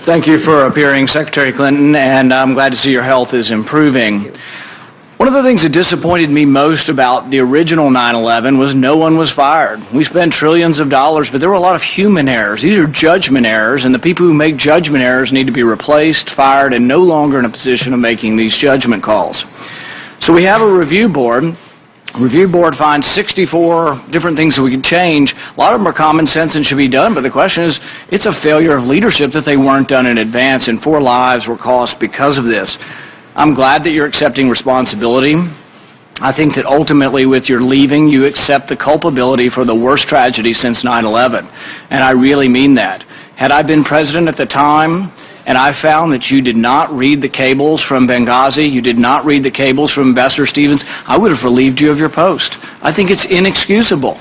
Thank you for appearing, Secretary Clinton, and I'm glad to see your health is improving. One of the things that disappointed me most about the original 9/11 was no one was fired. We spent trillions of dollars, but there were a lot of human errors. These are judgment errors, and the people who make judgment errors need to be replaced, fired, and no longer in a position of making these judgment calls. So we have a review board. The review board finds 64 different things that we could change. A lot of them are common sense and should be done, but the question is, it's a failure of leadership that they weren't done in advance, and 4 lives were cost because of this. I'm glad that you're accepting responsibility. I think that ultimately with your leaving, you accept the culpability for the worst tragedy since 9/11, and I really mean that. Had I been president at the time, and I found that you did not read the cables from Benghazi, you did not read the cables from Ambassador Stevens, I would have relieved you of your post. I think it's inexcusable.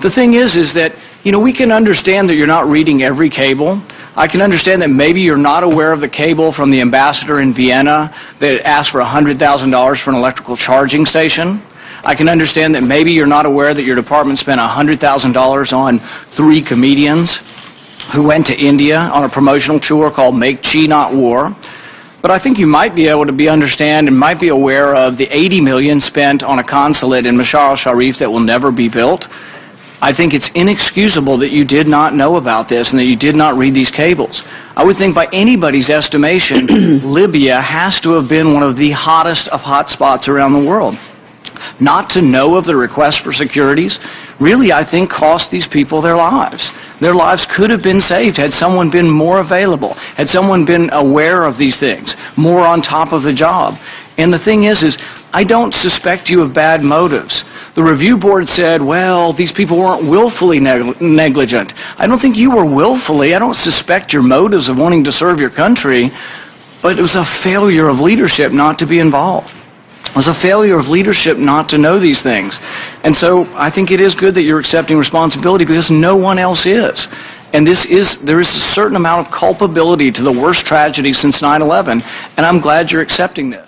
The thing is that, we can understand that you're not reading every cable. I can understand that maybe you're not aware of the cable from the ambassador in Vienna that asked for $100,000 for an electrical charging station. I can understand that maybe you're not aware that your department spent $100,000 on 3 comedians who went to India on a promotional tour called Make Chi Not War. But I think you might be able to understand and might be aware of the $80 million spent on a consulate in Mashar al-Sharif that will never be built. I think it's inexcusable that you did not know about this and that you did not read these cables. I would think by anybody's estimation, Libya has to have been one of the hottest of hot spots around the world. Not to know of the request for securities really, I think, cost these people their lives. Their lives could have been saved had someone been more available, had someone been aware of these things, more on top of the job. And the thing is I don't suspect you of bad motives. The review board said, well, these people weren't willfully negligent. I don't think you were willfully. I don't suspect your motives of wanting to serve your country, but it was a failure of leadership not to be involved. It was a failure of leadership not to know these things. And so I think it is good that you're accepting responsibility because no one else is. And there is a certain amount of culpability to the worst tragedy since 9/11, and I'm glad you're accepting this.